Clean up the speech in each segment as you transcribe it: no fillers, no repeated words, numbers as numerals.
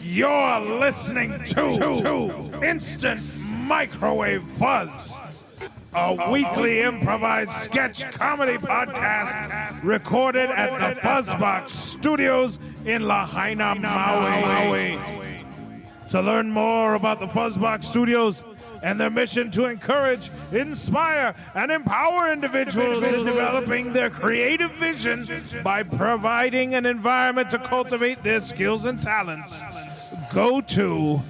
You're listening to Instant Microwave Fuzz, a weekly improvised sketch comedy podcast recorded at the Fuzzbox Studios in Lahaina, Maui. To learn more about the Fuzzbox Studios and their mission to encourage, inspire, and empower individuals in developing their creative vision by providing an environment to cultivate their skills and talents, go to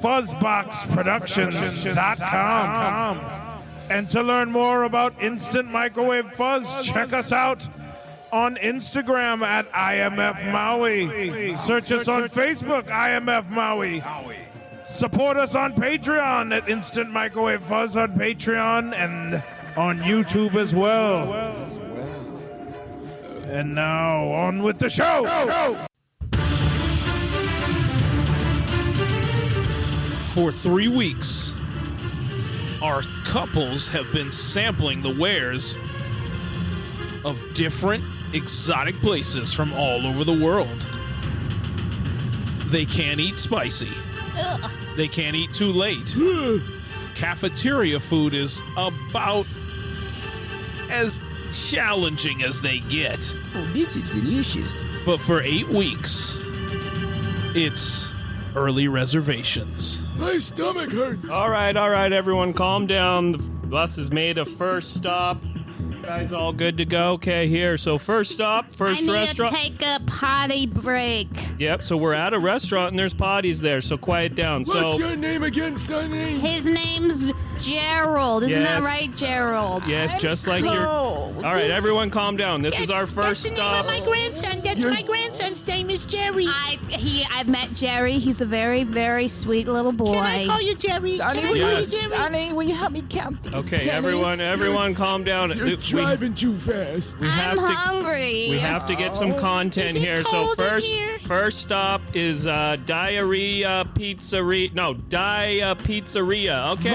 fuzzboxproductions.com. And to learn more about Instant Microwave Fuzz, check us out on Instagram at IMF Maui. Search us on Facebook, IMF Maui. Support us on Patreon at Instant Microwave Fuzz on Patreon and on YouTube as well. And now, on with the show! For 3 weeks, our couples have been sampling the wares of different exotic places from all over the world. They can't eat spicy. Ugh. They can't eat too late. Cafeteria food is about as challenging as they get. Oh, this is delicious. But for 8 weeks, it's Early Reservations. My stomach hurts. All right, everyone, calm down. The bus has made a first stop. Guys, all good to go? Okay, here. So first stop, first restaurant. I need to take a potty break. Yep, so we're at a restaurant and there's potties there, so quiet down. What's your name again, Sonny? His name's Gerald. Isn't that right, Gerald? Yes, just like your... All right, everyone calm down. This is our first stop. That's the name of my grandson. That's my grandson's name is Jerry. I've met Jerry. He's a very, very sweet little boy. Can I call you Jerry? Sonny, will you help me count these Okay, pennies? everyone calm down. You're driving too fast. I'm hungry. We have to get some content here. So first stop is Diarrhea Pizzeria. No, Dia Pizzeria. Okay,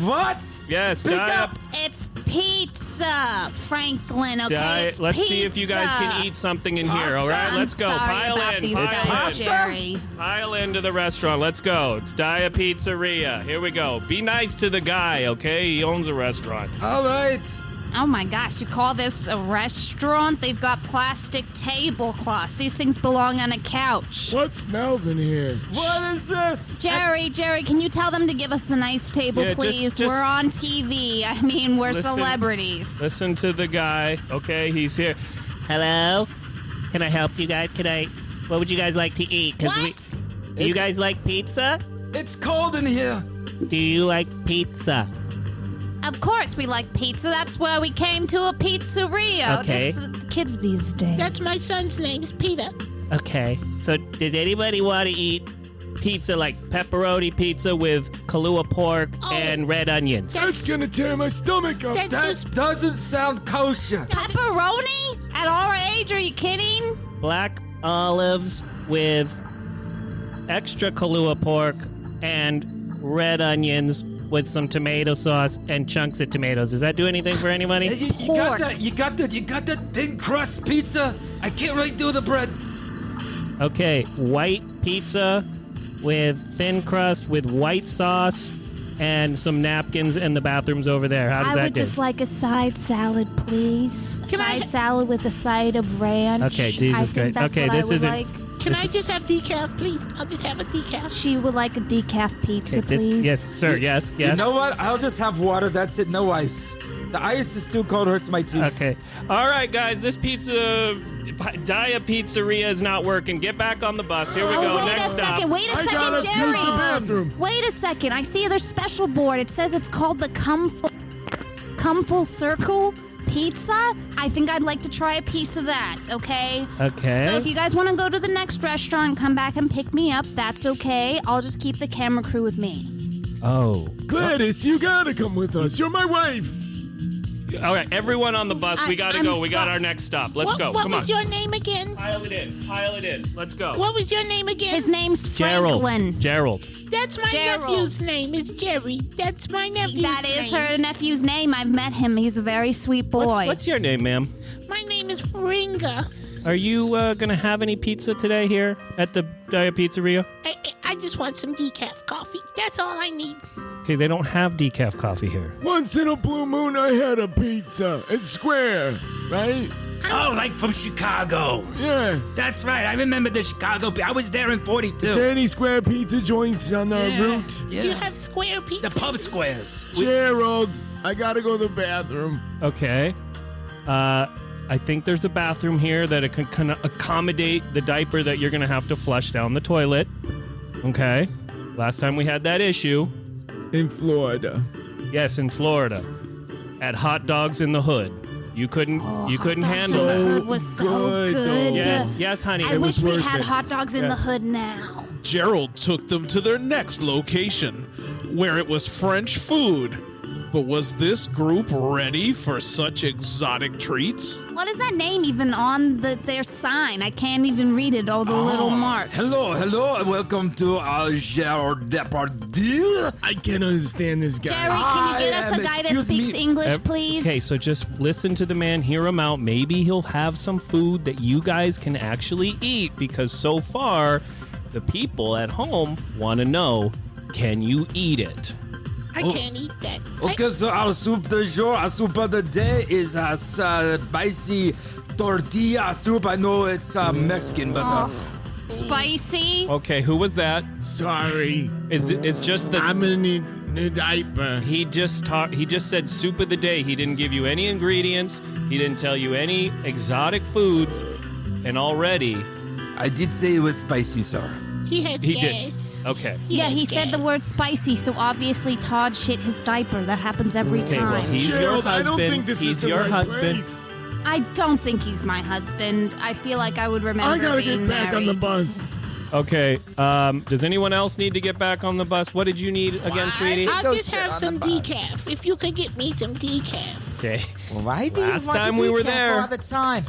What? Yes, Speak up. It's pizza, Franklin. Okay, it's let's pizza. see if you guys can eat something in here. All right, let's go. Sorry Pile about in. these guys, Jerry. Pile into the restaurant. Let's go. It's Dia Pizzeria. Here we go. Be nice to the guy, okay? He owns a restaurant. All right. Oh my gosh, you call this a restaurant? They've got plastic tablecloths. These things belong on a couch. What smells in here? What is this? Jerry, can you tell them to give us the nice table, Yeah, please? just- We're on TV. I mean, we're Listen- celebrities. Listen to the guy. Okay, he's here. Hello? Can I help you guys? What would you guys like to eat? Do you guys like pizza? It's cold in here. Do you like pizza? Of course we like pizza. That's why we came to a pizzeria. Okay. Kids these days. That's my son's name is Peter. Okay, so does anybody want to eat pizza like pepperoni pizza with Kahlua pork and red onions? That's gonna tear my stomach up. That's That doesn't sound kosher. Pepperoni? At our age, are you kidding? Black olives with extra Kahlua pork and red onions with some tomato sauce and chunks of tomatoes. Does that do anything for anybody? Hey, you got that thin crust pizza? I can't really do the bread. Okay, white pizza with thin crust with white sauce and some napkins in the bathrooms over there. How does I that would do? just like a side salad, please. Salad with a side of ranch. Okay, Jesus Christ. That's Okay, what this I would isn't- like. Can I just have decaf, please? I'll just have a decaf. She would like a decaf pizza, please. Yes, sir. Yes. You know what? I'll just have water. That's it. No ice. The ice is too cold. Hurts my teeth. Okay. All right, guys. This Dia Pizzeria is not working. Get back on the bus. Here we go. Next stop. Wait a I second, gotta use the bathroom. Jerry. Wait a second. I see their special board. It says it's called the Come Full Circle Pizza. I think I'd like to try a piece of that, okay? Okay. So if you guys want to go to the next restaurant and come back and pick me up, that's okay. I'll just keep the camera crew with me. Oh. Gladys, you gotta come with us. You're my wife. All right, everyone on the bus. We gotta I'm go. We got so- our next stop. Let's go. What Come on. was your name again? Pile it in. Pile it in. Let's go. What was your name again? His name's Gerald. Franklin. Gerald. That's my Gerald. nephew's name. Is Jerry. That's my nephew's That name. is her nephew's name. I've met him. He's a very sweet boy. What's your name, ma'am? My name is Ringa. Are you gonna have any pizza today here at the Dia Pizzeria? I just want some decaf coffee. That's all I need. Okay, they don't have decaf coffee here. Once in a blue moon, I had a pizza. It's square, right? Oh, like from Chicago. Yeah. That's right. I remember the Chicago. I was there in 42. Danny Square Pizza joints on the route. Yeah. You have square pizza. The pub squares. Gerald, I gotta go to the bathroom. Okay. I think there's a bathroom here that it can accommodate the diaper that you're gonna have to flush down the toilet. Okay. Last time we had that issue. In Florida. Yes, in Florida. At Hot Dogs in the Hood. You couldn't handle The that. hood was so good, good. Yes, yes, honey. I It wish was we worth had it. hot dogs in the hood now. Gerald took them to their next location, where it was French food. But was this group ready for such exotic treats? What is that name even on their sign? I can't even read it, all the little marks. Hello. Welcome to Gerard Depardieu. I can't understand this guy. Jerry, can you get us a guy that excuse speaks me. English, please? Okay, so just listen to the man, hear him out. Maybe he'll have some food that you guys can actually eat, because so far, the people at home want to know, can you eat it? I can't eat that. Okay, so our soup du jour, our soup of the day is spicy tortilla soup. I know it's Mexican, but Spicy. Okay, who was that? Sorry. Is just the I'm gonna need a diaper. He just said soup of the day. He didn't give you any ingredients. He didn't tell you any exotic foods. And already, I did say it was spicy, sir. He has he gas. did. Okay. Yeah, he said the gas. word spicy, so obviously Todd shit his diaper. That happens every Okay, time. well, he's your Gerald, I husband. don't think this He's is the your right husband. place. I don't think he's my husband. I feel like I would remember I gotta being get back on married. the bus. Okay. Does anyone else need to get back on the bus? What did you need again, sweetie? I'll Go just sit have on some the bus. decaf. If you could get me some decaf. Okay. Why do Last you want time the we were decaf there. all the time?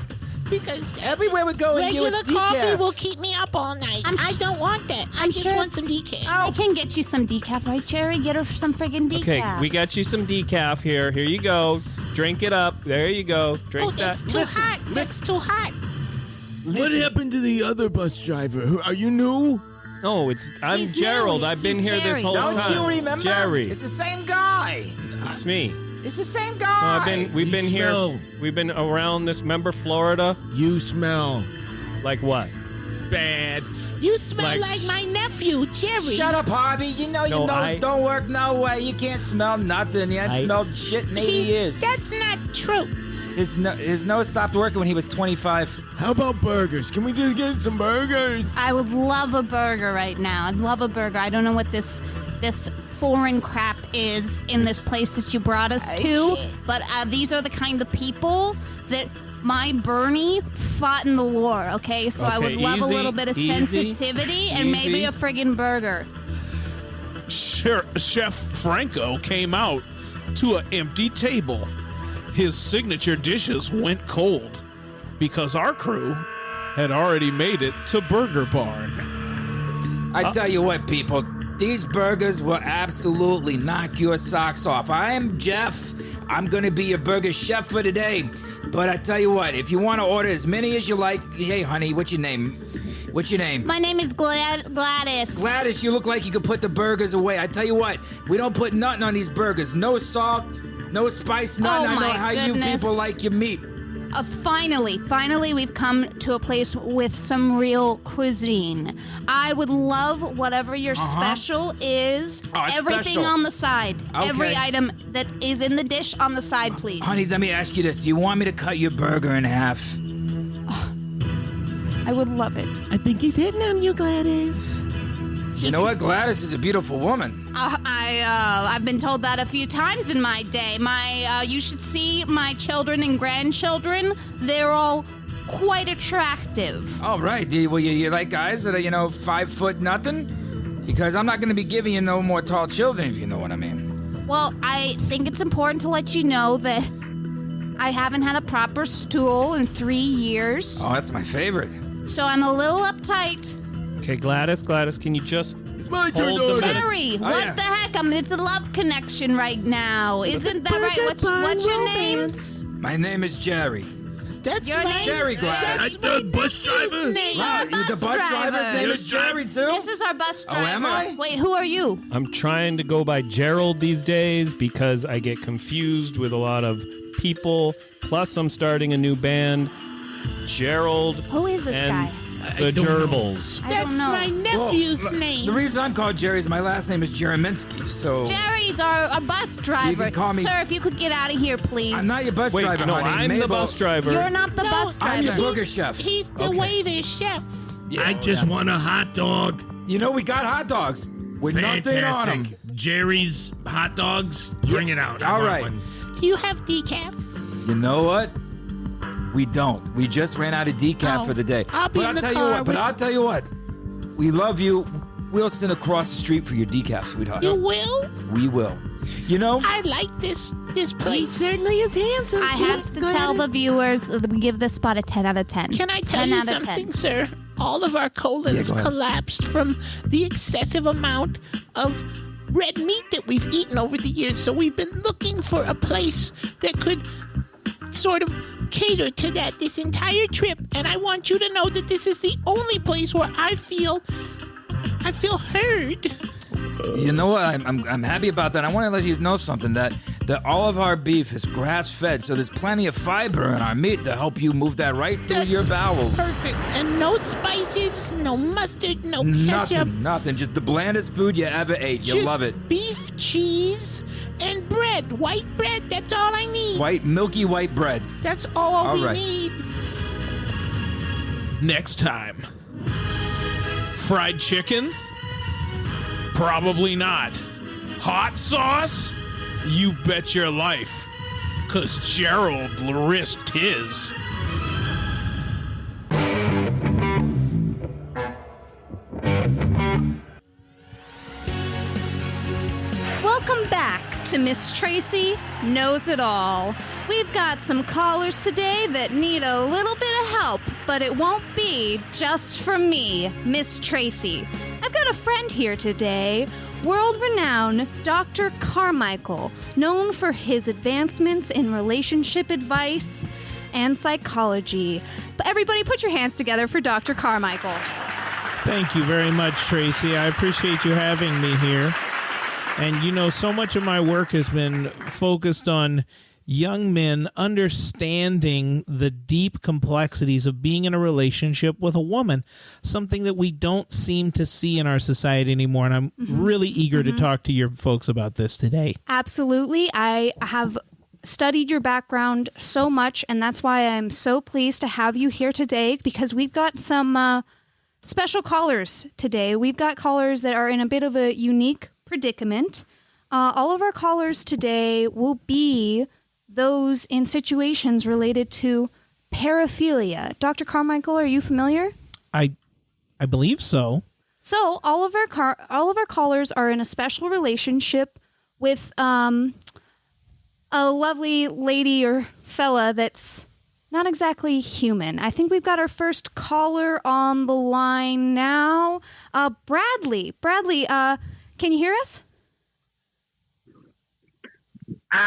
Because Everywhere we go in you, regular it's coffee decaf. will keep me up all night. I don't want that. I I'm just sure- want some decaf. I can get you some decaf, right, Jerry? Get her some friggin' decaf. Okay, we got you some decaf here. Here you go. Drink it up. There you go. Drink Oh, that's that. too hot. That's too hot. What happened to the other bus driver? Are you new? No, I'm He's Gerald. new. I've been He's here this Jerry. whole Don't time. you remember? Jerry. It's the same guy. It's me. It's the same No, guy. we've been here. smell. We've been around this. Remember Florida? You smell Like what? bad. You smell Like- like my nephew, Jerry. Shut up, Harvey. You know No, your nose I- don't work no way. You can't smell nothing. You haven't I- smelled shit in 80 years. That's not true. His nose stopped working when he was 25. How about burgers? Can we just get some burgers? I would love a burger right now. I'd love a burger. I don't know what this foreign crap is in this place that you brought us to, but these are the kind of people that my Bernie fought in the war, okay? So I would Okay, love easy, a little bit of easy, sensitivity and maybe easy. a friggin' burger. Chef Franco came out to an empty table. His signature dishes went cold because our crew had already made it to Burger Barn. I tell you what, people, these burgers will absolutely knock your socks off. I am Jeff. I'm going to be your burger chef for today. But I tell you what, if you want to order as many as you like, hey, honey, what's your name? What's your name? My name is Gladys. Gladys, you look like you could put the burgers away. I tell you what, we don't put nothing on these burgers. No salt, no spice, nothing. Oh, I know my how you goodness. people like your meat. Finally, we've come to a place with some real cuisine. I would love whatever your special is. Oh, Everything special. on the side. Okay. Every item that is in the dish on the side, please. Honey, let me ask you this. Do you want me to cut your burger in half? I would love it. I think he's hitting on you, Gladys. You know what? Gladys is a beautiful woman. I've been told that a few times in my day. You should see my children and grandchildren. They're all quite attractive. All right. You like guys that are, 5 foot nothing? Because I'm not going to be giving you no more tall children, if you know what I mean. Well, I think it's important to let you know that I haven't had a proper stool in 3 years. Oh, that's my favorite. So I'm a little uptight. Okay, Gladys, can you just It's my turn, hold the order. minute? Jerry, what yeah. the heck? It's a love connection right now. Isn't that right? What's your name? My name is Jerry. That's Your my name? Jerry Gladys. The bus driver? name. Wow, bus the bus driver's name is Jerry, too? This is our bus Oh, driver. am I? Wait, who are you? I'm trying to go by Gerald these days because I get confused with a lot of people. Plus, I'm starting a new band. Gerald Who is this and guy? the Gerbils. I That's don't know. my nephew's Well, name. The reason I'm called Jerry is my last name is Jereminsky, so... Jerry's our bus driver. call me- Sir, if you could get out of here, please. I'm not your bus Wait, driver, no, honey. I'm the Mabel- bus driver. You're not the No, bus driver. I'm your burger chef. He's the Okay. waiter chef. Yeah, I just want a hot dog. You know, we got hot dogs with nothing on them. Jerry's hot dogs. Bring it out. I All want right. one. Do you have decaf? You know what? We don't. We just ran out of decaf Oh, for the day. I'll be but in the tell car you what. But with- I'll tell you what. We love you. We'll stand across the street for your decaf, sweetheart. You will? We will. You know, I like this place. Certainly is handsome. I have to tell the viewers that we give this spot a 10 out of 10. Can I tell 10 you out of 10. something, sir? All of our colons Yeah, go ahead. collapsed from the excessive amount of red meat that we've eaten over the years. So we've been looking for a place that could sort of cater to that this entire trip. And I want you to know that this is the only place where I feel heard. you know what? I'm happy about that. I want to let you know something that all of our beef is grass fed, so there's plenty of fiber in our meat to help you move that right through your bowels. Perfect. And no spices, no mustard, no ketchup. Nothing. Just the blandest food you ever ate. You'll Just love it. Beef, cheese, and bread. White bread. That's all I need. Milky white bread. That's all we right. need. Next time. Fried chicken? Probably not. Hot sauce? You bet your life. 'Cause Gerald risked his. Welcome back to Miss Tracy Knows It All. We've got some callers today that need a little bit of help, but it won't be just from me, Miss Tracy. I've got a friend here today, world-renowned Dr. Carmichael, known for his advancements in relationship advice and psychology. But everybody put your hands together for Dr. Carmichael. Thank you very much, Tracy. I appreciate you having me here. And, you know, so much of my work has been focused on young men understanding the deep complexities of being in a relationship with a woman, something that we don't seem to see in our society anymore. And I'm really eager to talk to your folks about this today. Absolutely. I have studied your background so much, and that's why I'm so pleased to have you here today, because we've got some special callers today. We've got callers that are in a bit of a unique predicament. All of our callers today will be those in situations related to paraphilia. Dr. Carmichael, are you familiar? I believe so. So all of our callers are in a special relationship with a lovely lady or fella that's not exactly human. I think we've got our first caller on the line now. Bradley. Bradley, can you hear us?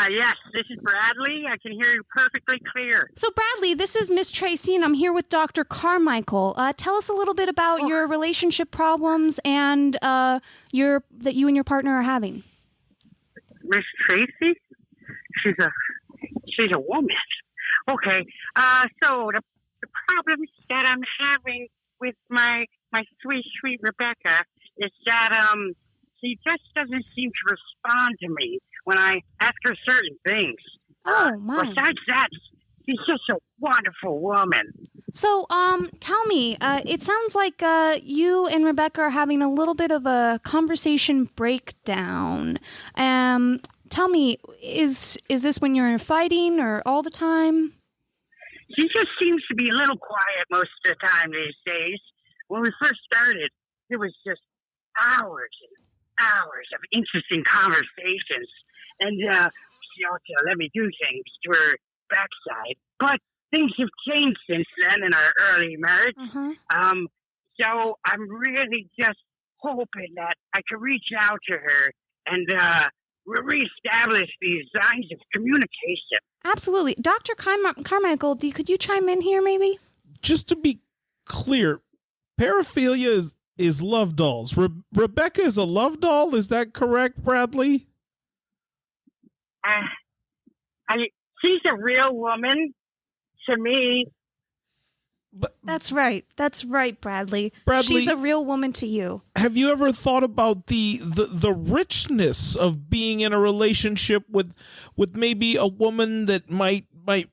Yes, this is Bradley. I can hear you perfectly clear. So Bradley, this is Miss Tracy, and I'm here with Dr. Carmichael. Tell us a little bit about your relationship problems and that you and your partner are having. Miss Tracy? She's a woman. Okay. So the problems that I'm having with my sweet Rebecca is that she just doesn't seem to respond to me when I ask her certain things. Oh my! Besides that, she's just a wonderful woman. So, tell me, it sounds like you and Rebecca are having a little bit of a conversation breakdown. Tell me, is this when you're fighting or all the time? She just seems to be a little quiet most of the time these days. When we first started, it was just hours and hours of interesting conversations. And she also let me do things to her backside. But things have changed since then in our early marriage. So I'm really just hoping that I can reach out to her and reestablish these lines of communication. Absolutely. Dr. Carmichael, could you chime in here maybe? Just to be clear, paraphilia is love dolls. Rebecca is a love doll. Is that correct, Bradley? She's a real woman to me. That's right. That's right, Bradley. Bradley, she's a real woman to you. Have you ever thought about the richness of being in a relationship with maybe a woman that might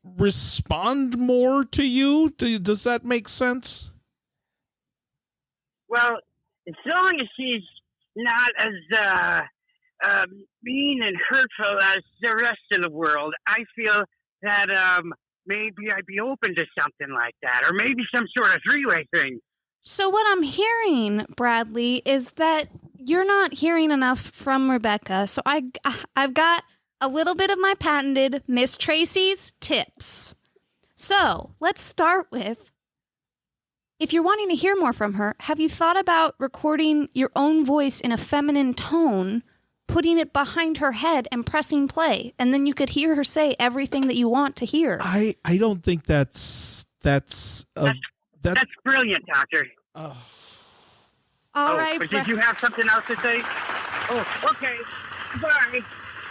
respond more to you? Does that make sense? Well, as long as she's not as mean and hurtful as the rest of the world, I feel that maybe I'd be open to something like that, or maybe some sort of three-way thing. So what I'm hearing, Bradley, is that you're not hearing enough from Rebecca. So I've got a little bit of my patented Miss Tracy's tips. So let's start with, if you're wanting to hear more from her, have you thought about recording your own voice in a feminine tone, putting it behind her head and pressing play, and then you could hear her say everything that you want to hear? I don't think that's brilliant, Doctor. All right, but did you have something else to say? Oh, okay. Bye.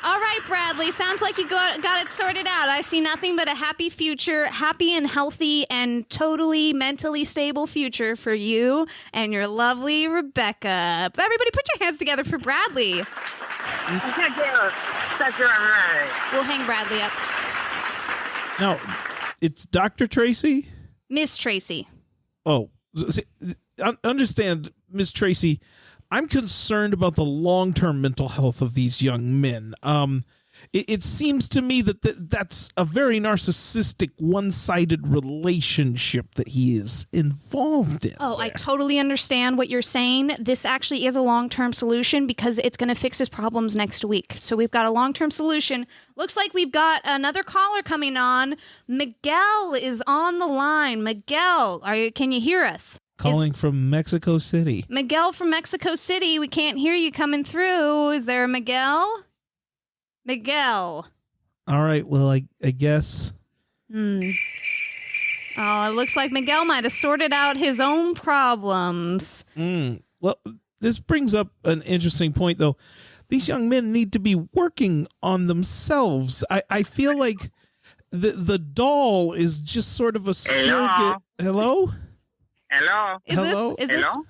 All right, Bradley. Sounds like you got it sorted out. I see nothing but a happy future, happy and healthy and totally mentally stable future for you and your lovely Rebecca. Everybody put your hands together for Bradley. Thank you. That's all right. We'll hang Bradley up. Now, it's Dr. Tracy? Miss Tracy. Oh, see, understand, Miss Tracy, I'm concerned about the long-term mental health of these young men. It seems to me that's a very narcissistic, one-sided relationship that he is involved in. Oh, I totally understand what you're saying. This actually is a long-term solution because it's going to fix his problems next week. So we've got a long-term solution. Looks like we've got another caller coming on. Miguel is on the line. Miguel, can you hear us? Calling from Mexico City. Miguel from Mexico City, we can't hear you coming through. Is there a Miguel? Miguel. All right, well, I guess. Oh, it looks like Miguel might have sorted out his own problems. Well, this brings up an interesting point, though. These young men need to be working on themselves. I feel like the doll is just sort of a surrogate. Hello? Hello.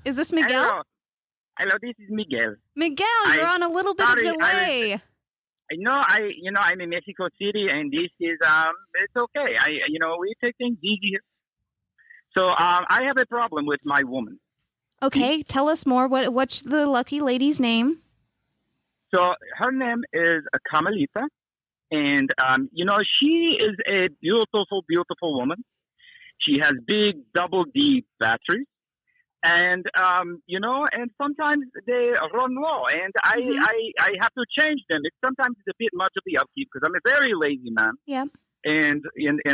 Is this Miguel? Hello, this is Miguel. Miguel, you're on a little bit of delay. I'm in Mexico City, and this is it's okay. We take things easy here. So I have a problem with my woman. Okay, tell us more. What's the lucky lady's name? So her name is Carmelita, and she is a beautiful, beautiful woman. She has big double D batteries, and and sometimes they run low, and I have to change them. Sometimes it's a bit much of the upkeep because I'm a very lazy man. Yeah. And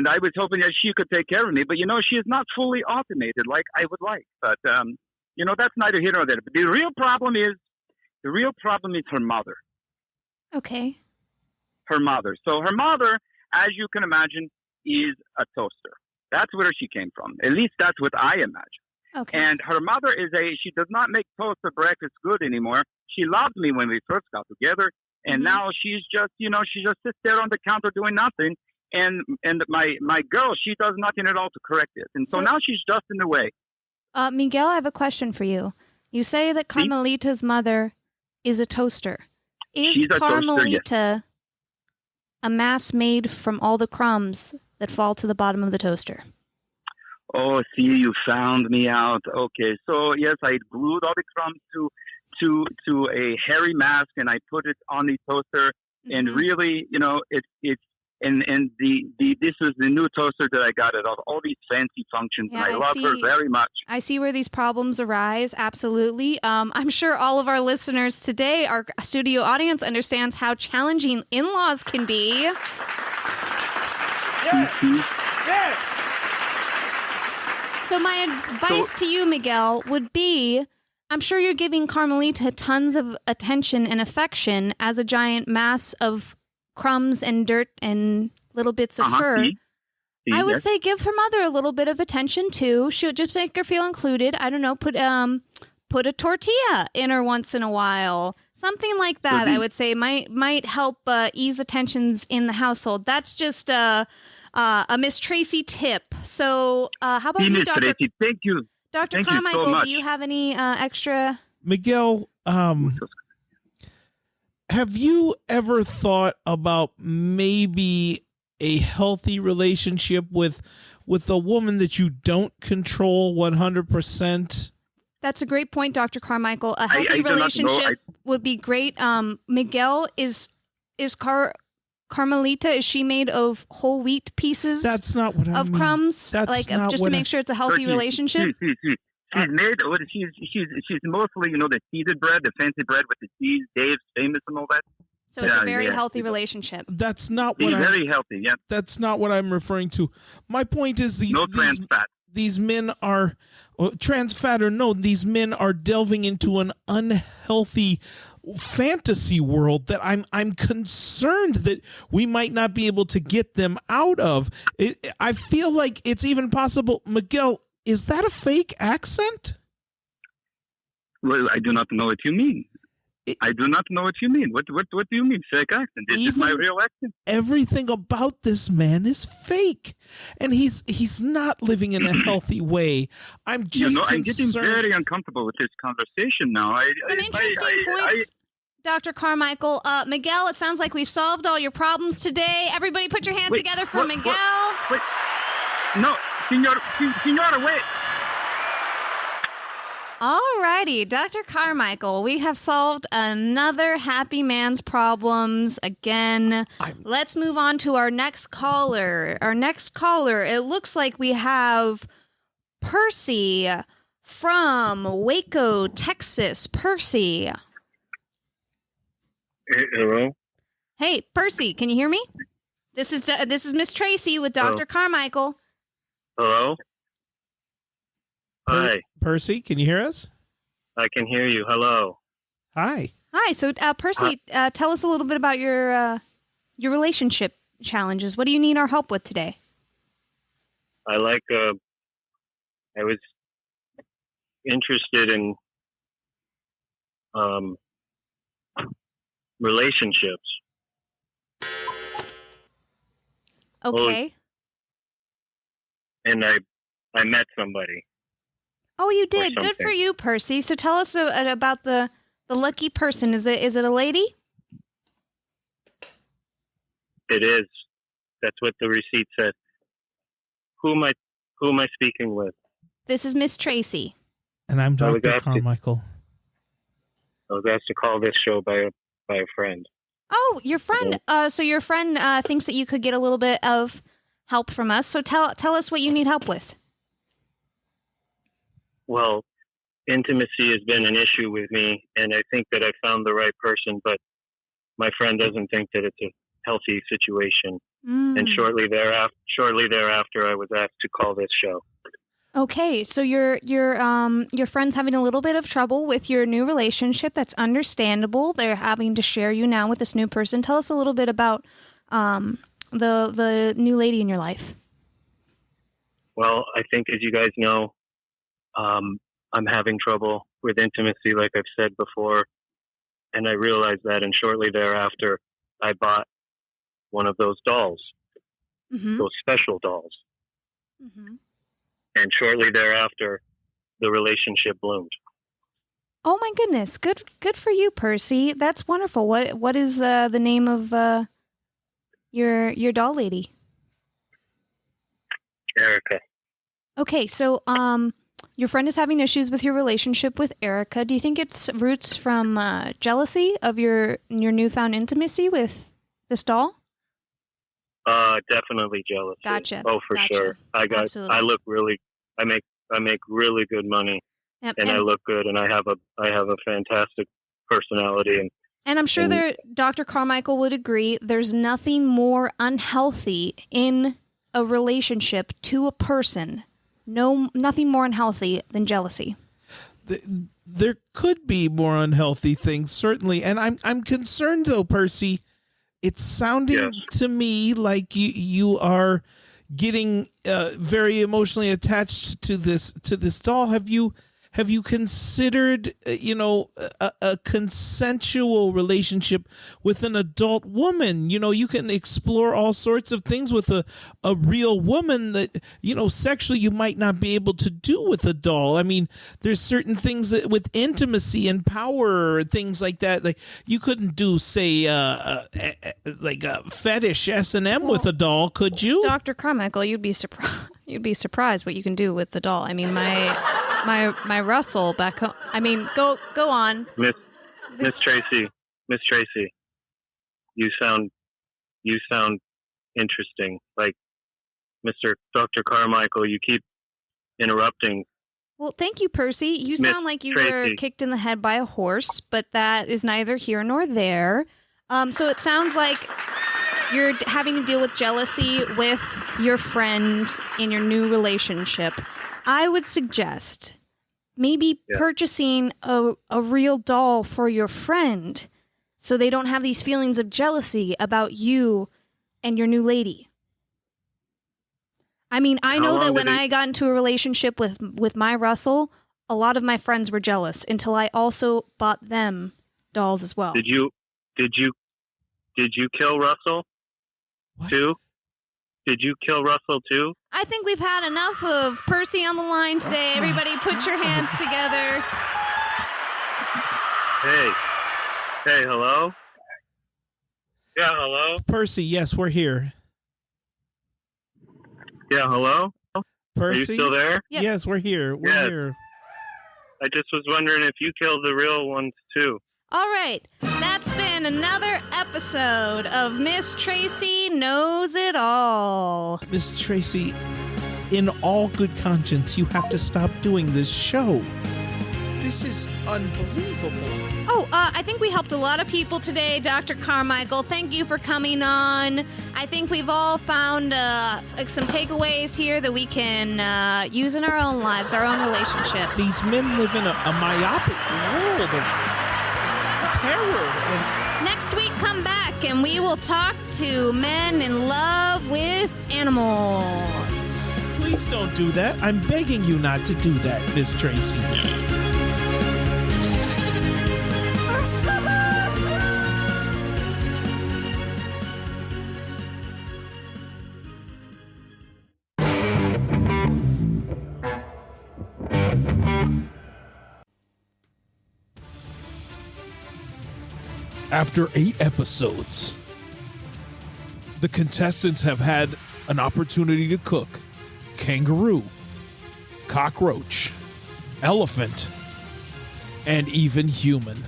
I was hoping that she could take care of me, but she is not fully automated like I would like. But that's neither here nor there. But the real problem is her mother. Okay. Her mother. So her mother, as you can imagine, is a toaster. That's where she came from. At least that's what I imagine. Okay. And her mother she does not make toast or breakfast good anymore. She loved me when we first got together. And now she's just, she just sits there on the counter doing nothing. And my girl, she does nothing at all to correct it. And so now she's just in the way. Miguel, I have a question for you. You say that Carmelita's mother is a toaster. Is Carmelita a mass made from all the crumbs that fall to the bottom of the toaster? Oh, see, you found me out. Okay, so yes, I glued all the crumbs to a hairy mask, and I put it on the toaster. And really, it's this was the new toaster that I got. It all these fancy functions, and I love her very much. I see where these problems arise. Absolutely. I'm sure all of our listeners today, our studio audience, understands how challenging in-laws can be. So my advice to you, Miguel, would be, I'm sure you're giving Carmelita tons of attention and affection as a giant mass of crumbs and dirt and little bits of fur. I would say give her mother a little bit of attention too. She'll just make her feel included. I don't know, put a tortilla in her once in a while. Something like that, I would say, might help ease the tensions in the household. That's just a Miss Tracy tip. So how about you, Dr. Tracy, thank you. Dr. Thank you Carmichael, so much. do you have any extra? Miguel, have you ever thought about maybe a healthy relationship with a woman that you don't control 100%? That's a great point, Dr. Carmichael. A healthy relationship would be great. Miguel, is Carmelita, is she made of whole wheat pieces? That's not what I mean. Of crumbs? That's like not just what to make sure it's a healthy relationship? She's made. She's mostly, the seeded bread, the fancy bread with the cheese. Dave's famous and all that. So it's a very healthy relationship. That's not what very healthy. Yeah. That's not what I'm referring to. My point is trans fat. These men are trans fat or no. These men are delving into an unhealthy fantasy world that I'm concerned that we might not be able to get them out of. I feel like it's even possible. Miguel, is that a fake accent? Well, I do not know what you mean. I do not know what you mean. What do you mean, fake accent? This is my real accent. Everything about this man is fake, and he's not living in a healthy way. I'm just I'm getting very uncomfortable with this conversation now. Some interesting points, Dr. Carmichael. Miguel, it sounds like we've solved all your problems today. Everybody put your hands together for Miguel. Wait. No, Senora, wait. Alrighty, Dr. Carmichael, we have solved another happy man's problems again. Let's move on to our next caller. It looks like we have Percy from Waco, Texas. Percy. Hello? Hey, Percy, can you hear me? This is Miss Tracy with Dr. Carmichael. Hello? Hi. Percy, can you hear us? I can hear you. Hello. Hi. Hi. So, Percy, tell us a little bit about your relationship challenges. What do you need our help with today? I was interested in relationships. Okay. And I met somebody. Oh, you did. Good for you, Percy. So tell us about the lucky person. Is it a lady? It is. That's what the receipt said. Who am I speaking with? This is Miss Tracy. And I'm Dr. Carmichael. I was asked to call this show by a friend. Oh, your friend. So your friend thinks that you could get a little bit of help from us. So tell us what you need help with. Well, intimacy has been an issue with me, and I think that I found the right person, but my friend doesn't think that it's a healthy situation. And shortly thereafter, I was asked to call this show. Okay, so your friend's having a little bit of trouble with your new relationship. That's understandable. They're having to share you now with this new person. Tell us a little bit about the new lady in your life. Well, I think, as you guys know, I'm having trouble with intimacy, like I've said before, and I realized that, and shortly thereafter, I bought one of those dolls, those special dolls. And shortly thereafter, the relationship bloomed. Oh my goodness! Good for you, Percy. That's wonderful. What is the name of your doll lady? Erica. Okay, so your friend is having issues with your relationship with Erica. Do you think it's roots from jealousy of your newfound intimacy with this doll? Definitely jealousy. Gotcha. Oh, for sure. I make really good money, and I look good, and I have a fantastic personality, and I'm sure Dr. Carmichael would agree. There's nothing more unhealthy in a relationship to a person, nothing more unhealthy than jealousy. There could be more unhealthy things, certainly, and I'm concerned though, Percy. It's sounding to me like you are getting very emotionally attached to this doll. Have you considered a consensual relationship with an adult woman? You can explore all sorts of things with a real woman that sexually you might not be able to do with a doll. I mean, there's certain things that, with intimacy and power, things like that, like you couldn't do, say, like a fetish S&M with a doll, could you? Dr. Carmichael, you'd be surprised. You'd be surprised what you can do with the doll. I mean, my Russell back home. I mean, go on, Miss Tracy, you sound interesting. Like Dr. Carmichael, you keep interrupting. Well, thank you, Percy. You sound like you were kicked in the head by a horse, but that is neither here nor there. So it sounds like you're having to deal with jealousy with your friend in your new relationship. I would suggest maybe purchasing a real doll for your friend so they don't have these feelings of jealousy about you and your new lady. I mean, I know that when I got into a relationship with my Russell, a lot of my friends were jealous until I also bought them dolls as well. Did you kill Russell too? Did you kill Russell too? I think we've had enough of Percy on the line today. Everybody put your hands together. Hey, hello? Yeah, hello? Percy, yes, we're here. Yeah, hello? Percy? Are you still there? Yep. Yes, we're here. We're here. I just was wondering if you killed the real ones too. All right, that's been another episode of Miss Tracy Knows It All. Miss Tracy, in all good conscience, you have to stop doing this show. This is unbelievable. Oh, I think we helped a lot of people today, Dr. Carmichael. Thank you for coming on. I think we've all found some takeaways here that we can use in our own lives, our own relationship. These men live in a myopic world of terror. Next week, come back and we will talk to men in love with animals. Please don't do that. I'm begging you not to do that, Miss Tracy. After 8 episodes, the contestants have had an opportunity to cook kangaroo, cockroach, elephant, and even human.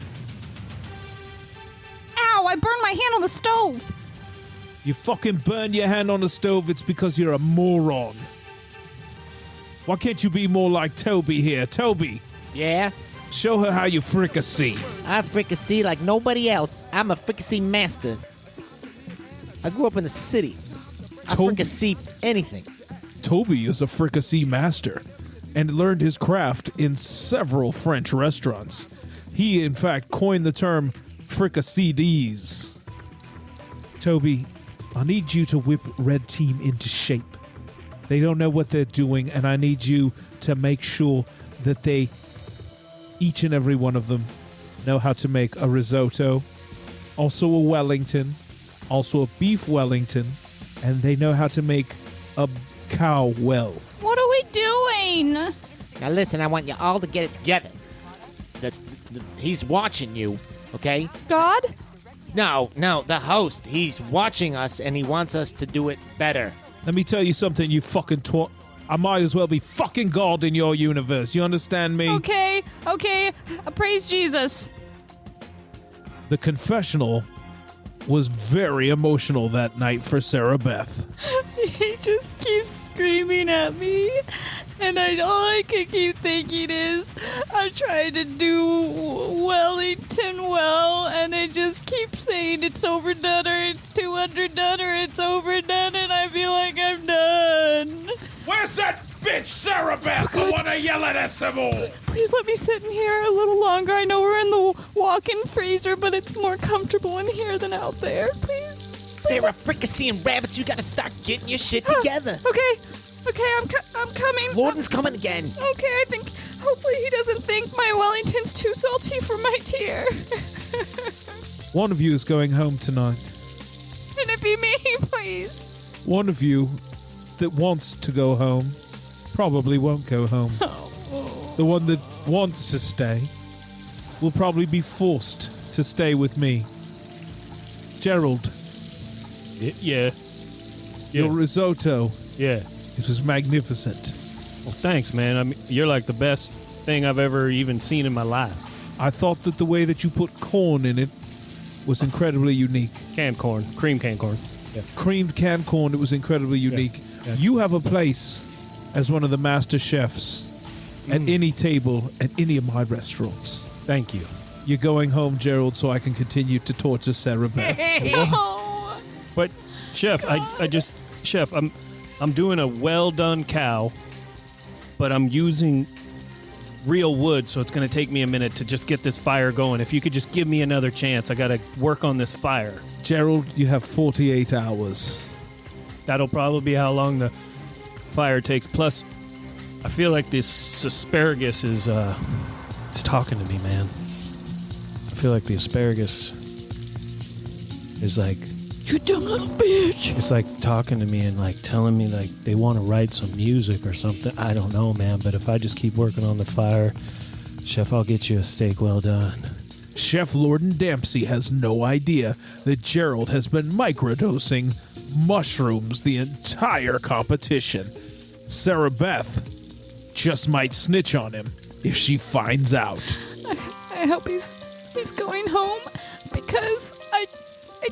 Ow, I burned my hand on the stove. You fucking burn your hand on the stove, it's because you're a moron. Why can't you be more like Toby here? Toby. Yeah? Show her how you fricassee. I fricassee like nobody else. I'm a fricassee master. I grew up in the city. I fricassee anything. Toby is a fricassee master and learned his craft in several French restaurants. He, in fact, coined the term fricassees. Toby, I need you to whip Red Team into shape. They don't know what they're doing, and I need you to make sure that each and every one of them know how to make a risotto, also a Wellington, also a beef Wellington, and they know how to make a cow well. What are we doing? Now listen, I want you all to get it together. He's watching you, okay? God? No, the host. He's watching us, and he wants us to do it better. Let me tell you something, you fucking twat. I might as well be fucking God in your universe. You understand me? Okay. Praise Jesus. The confessional was very emotional that night for Sarah Beth. He just keeps screaming at me, and all I can keep thinking is I'm trying to do Wellington well, and they just keep saying it's overdone or it's too underdone or it's overdone, and I feel like I'm done. Where's that bitch, Sarah Beth? I want to yell at her some more. Please let me sit in here a little longer. I know we're in the walk-in freezer, but it's more comfortable in here than out there. Please. Sarah Fricassee and Rabbits, you gotta start getting your shit together. Okay, I'm coming. Lorden's coming again. Okay, I think hopefully he doesn't think my Wellington's too salty for my tier. One of you is going home tonight. Can it be me, please? One of you that wants to go home probably won't go home. The one that wants to stay will probably be forced to stay with me. Gerald. Yeah. Your risotto. Yeah. It was magnificent. Well, thanks, man. I mean, you're like the best thing I've ever even seen in my life. I thought that the way that you put corn in it was incredibly unique. Canned corn. Cream canned corn. Yeah. Creamed canned corn, it was incredibly unique. Yeah. You have a place as one of the master chefs at any table at any of my restaurants. Thank you. You're going home, Gerald, so I can continue to torture Sarah Beth. No. But, Chef, Chef, I'm doing a well-done cow, but I'm using real wood, so it's going to take me a minute to just get this fire going. If you could just give me another chance, I got to work on this fire. Gerald, you have 48 hours. That'll probably be how long the fire takes. Plus, I feel like this asparagus is talking to me, man. I feel like the asparagus is like, you dumb little bitch. it's like talking to me and like telling me like they want to write some music or something. I don't know, man, but if I just keep working on the fire, Chef, I'll get you a steak well done. Chef Lorden Dempsey has no idea that Gerald has been microdosing mushrooms the entire competition. Sarah Beth just might snitch on him if she finds out. I hope he's going home because I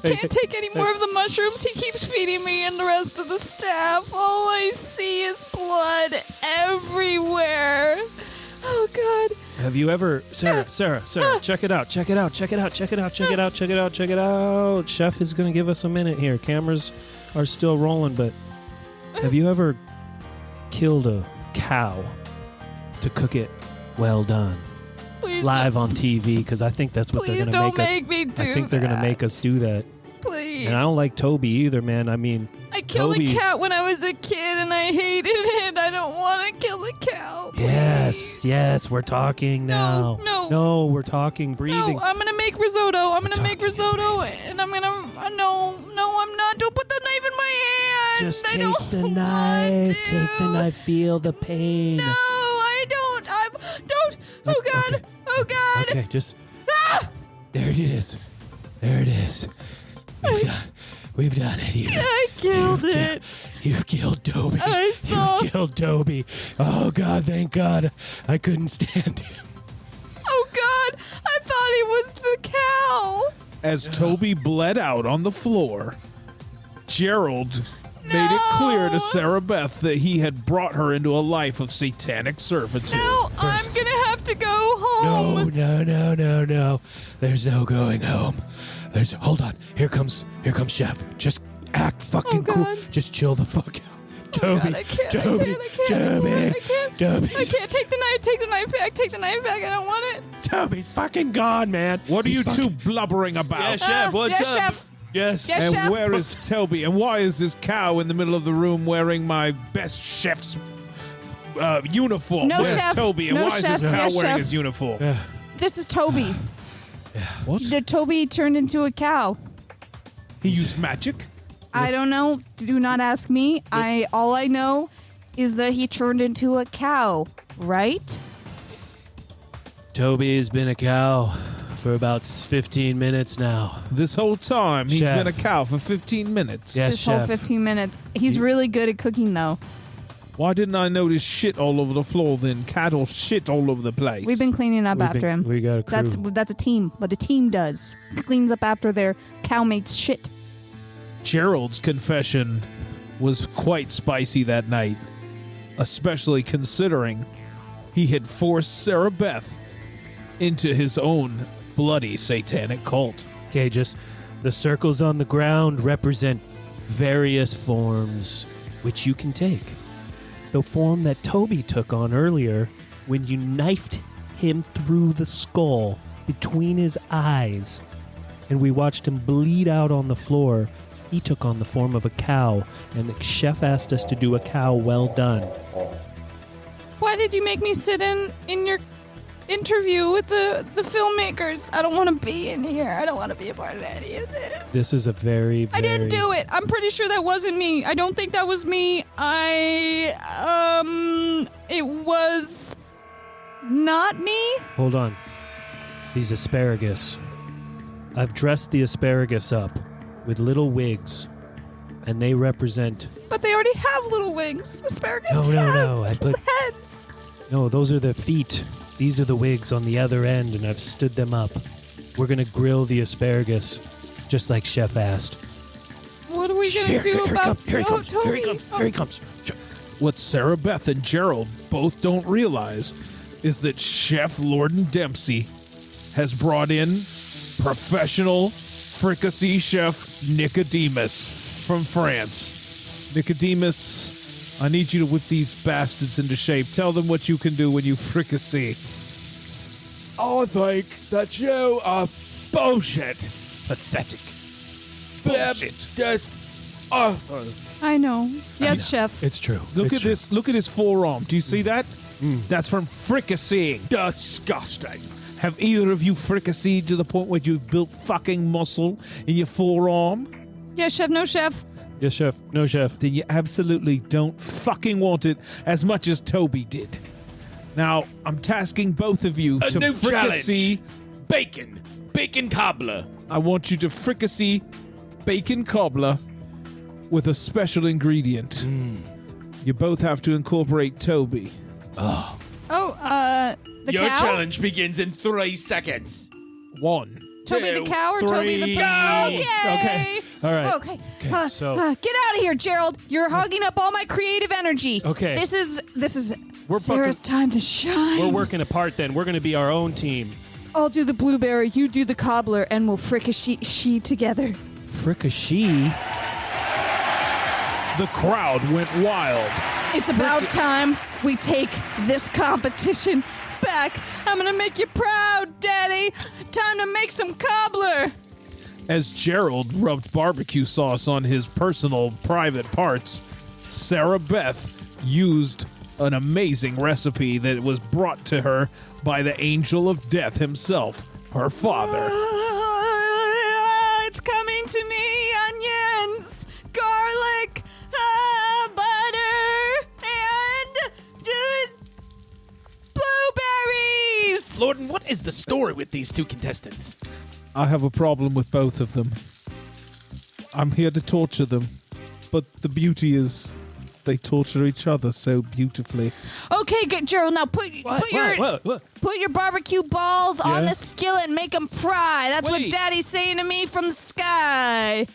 can't take any more of the mushrooms he keeps feeding me and the rest of the staff. All I see is blood everywhere. Oh, God. Have you ever... Sarah, check it out. Chef is going to give us a minute here. Cameras are still rolling, but have you ever killed a cow to cook it well done? Please live on TV, because I think that's what they're going to make us. Please don't make me do I think they're going to make us do that. Please. And I don't like Toby either, man. I mean, I killed Toby's... a cat when I was a kid, and I hated it. I don't want to kill the cow. Please. Yes, we're talking now. No, we're talking, breathing. No, I'm going to make risotto. And I'm going to... No, I'm not. Don't put the knife in my hand. Just take the knife. Take the knife. Feel the pain. No, I don't. Don't. Oh, God. Okay. Oh, God. Okay, just... Ah! There it is. We've done it. I killed it. You've killed Toby. I saw. You've killed Toby. Oh, God, thank God. I couldn't stand him. Oh, God. I thought he was the cow. As Toby bled out on the floor, Gerald made it clear to Sarah Beth that he had brought her into a life of satanic servitude. No, I'm going to have to go home. No. There's no going home. Hold on. Here comes Chef. Just act fucking cool. Just chill the fuck out. Toby. I can't. Toby. I can't take the knife. Take the knife back. Take the knife back. I don't want it. Toby's fucking gone, man. What are you two blubbering about? Yeah, Chef. What's yes, up? Chef. Yes. Yes, And Chef. where is Toby? And why is this cow in the middle of the room wearing my best chef's uniform? No, Where's Chef. Toby? And No, why is Chef. this cow Yes, wearing Chef. his uniform? This is Toby. What? Toby turned into a cow. He used magic? I don't know. Do not ask me. All I know is that he turned into a cow, right? Toby's been a cow for about 15 minutes now. This whole time, he's Chef. been a cow for 15 minutes. Yes, This whole Chef. 15 minutes. He's really good at cooking, though. Why didn't I notice shit all over the floor then? Cattle shit all over the place. We've been cleaning up after him. We got a crew. That's a team. What a team does. Cleans up after their cowmates' shit. Gerald's confession was quite spicy that night, especially considering he had forced Sarah Beth into his own bloody satanic cult. Okay, just The circles on the ground represent various forms which you can take. The form that Toby took on earlier when you knifed him through the skull between his eyes and we watched him bleed out on the floor, he took on the form of a cow, and the chef asked us to do a cow well done. Why did you make me sit in your interview with the filmmakers? I don't want to be in here. I don't want to be a part of any of this. This is a very I didn't do it. I'm pretty sure that wasn't me. I don't think that was me. It was not me. Hold on. These asparagus. I've dressed the asparagus up with little wigs, and they represent... But they already have little wings. Asparagus No. has heads. No, those are the feet. These are the wigs on the other end, and I've stood them up. We're going to grill the asparagus, just like Chef asked. What are we going to do about... Here he comes. Toby. Here he comes. What Sarah Beth and Gerald both don't realize is that Chef Lorden Dempsey has brought in professional fricassee chef Nicodemus from France. Nicodemus, I need you to whip these bastards into shape. Tell them what you can do when you fricassee. I think that you are bullshit. Pathetic. Bullshit. Just awful. I know. Yes, Chef. It's true. Look at this. Look at his forearm. Do you see that? That's from fricasseeing. Disgusting. Have either of you fricasseed to the point where you've built fucking muscle in your forearm? Yes, Chef. No, Chef. Yes, Chef. No, Chef. Then you absolutely don't fucking want it as much as Toby did. Now, I'm tasking both of you A to new fricassee challenge. Bacon cobbler. I want you to fricassee bacon cobbler with a special ingredient. You both have to incorporate Toby. Oh, the Your cow? challenge begins in 3 seconds. 1. Toby the cow or 3. Toby the... Okay. All right. Okay. So- Get out of here, Gerald. You're hogging up all my creative energy. Okay. This is We're Sarah's time to shine. We're working apart then. We're going to be our own team. I'll do the blueberry, you do the cobbler, and we'll fricassee together. Fricassee? The crowd went wild. It's about time we take this competition back. I'm gonna make you proud, Daddy. Time to make some cobbler. As Gerald rubbed barbecue sauce on his personal private parts, Sarah Beth used an amazing recipe that was brought to her by the angel of death himself, her father. It's coming to me. Onions, garlic, butter, and blueberries. Lorden, what is the story with these 2 contestants? I have a problem with both of them. I'm here to torture them, but the beauty is they torture each other so beautifully. Okay, good, Gerald. Now put your barbecue balls on Yeah? the skillet and make them fry. That's what Wait. Daddy's saying to me from the sky.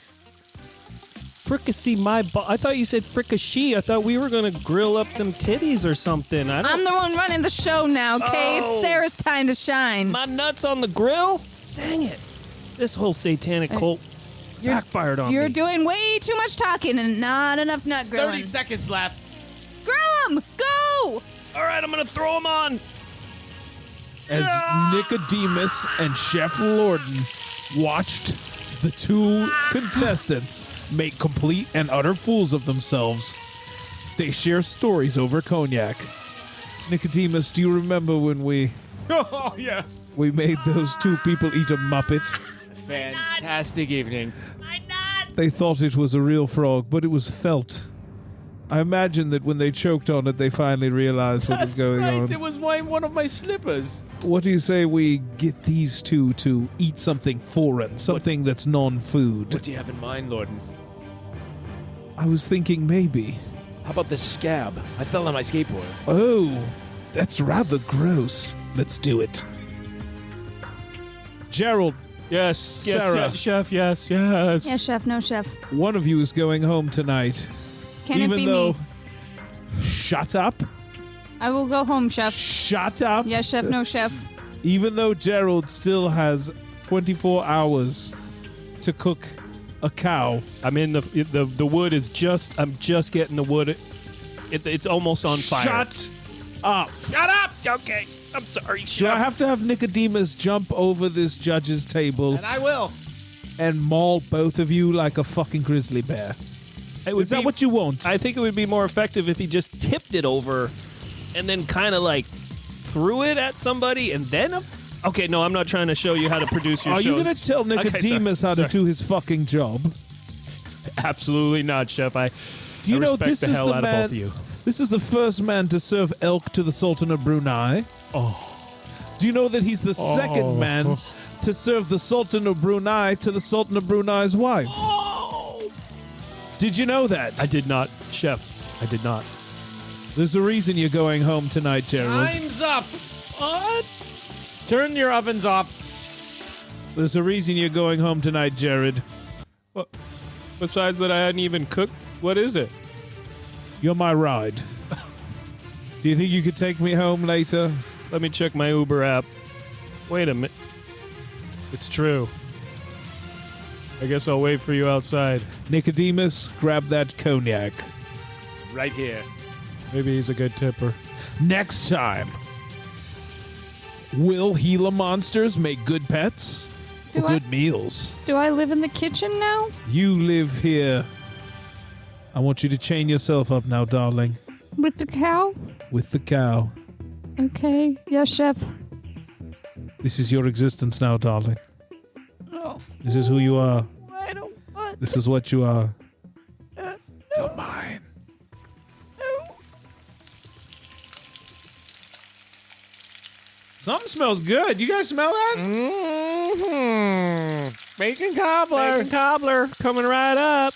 Fricassee I thought you said fricassee. I thought we were going to grill up them titties or something. I'm the one running the show now, okay? Oh. It's Sarah's time to shine. My nuts on the grill? Dang it. This whole satanic cult backfired on You're me. doing way too much talking and not enough nut grilling. 30 seconds left. Grill 'em! Go! All right, I'm going to throw them on. As Nicodemus and Chef Lorden watched the 2 contestants make complete and utter fools of themselves, they share stories over cognac. Nicodemus, do you remember when we Oh, yes. made those 2 people eat a Muppet? Fantastic evening. They thought it was a real frog, but it was felt. I imagine that when they choked on it, they finally realized what was going on. It was one of my slippers. What do you say we get these 2 to eat something foreign, something that's non-food? What do you have in mind, Lorden? I was thinking maybe. How about the scab? I fell on my skateboard. Oh, that's rather gross. Let's do it. Gerald. Yes, Sarah. yes, Chef, yes, yes. Yes, Chef, no, Chef. One of you is going home tonight. Can it even be though... me? Shut up. I will go home, Chef. Shut up. Yes, Chef, no, Chef. Even though Gerald still has 24 hours to cook a cow. I'm in the wood is just. I'm just getting the wood. It's almost on fire. Shut up. Shut up. Okay. I'm sorry. Do I have to have Nicodemus jump over this judge's table? And I will. And maul both of you like a fucking grizzly bear? Is that what you want? I think it would be more effective if he just tipped it over and then kind of like threw it at somebody and then... Okay, no, I'm not trying to show you how to produce your show. Are you going to tell Nicodemus how to do his fucking job? Absolutely not, Chef. I Do you know respect this the is hell the out man? of both of you. This is the first man to serve elk to the Sultan of Brunei. Oh. Do you know that he's the second man to serve the Sultan of Brunei to the Sultan of Brunei's wife? Oh. Did you know that? I did not, Chef. I did not. There's a reason you're going home tonight, Gerald. Time's up. What? Turn your ovens off. There's a reason you're going home tonight, Jared. What? Besides that, I hadn't even cooked. What is it? You're my ride. Do you think you could take me home later? Let me check my Uber app. Wait a minute. It's true. I guess I'll wait for you outside. Nicodemus, grab that cognac. Right here. Maybe he's a good tipper. Next time, will Gila monsters make good pets? Or good meals? Do I live in the kitchen now? You live here. I want you to chain yourself up now, darling. With the cow? With the cow. Okay. Yes, Chef. This is your existence now, darling. Oh. This is who you are. I don't want This is what you are. No. You're mine. No. Something smells good. You guys smell that? Mm-hmm. Bacon cobbler. Bacon cobbler coming right up.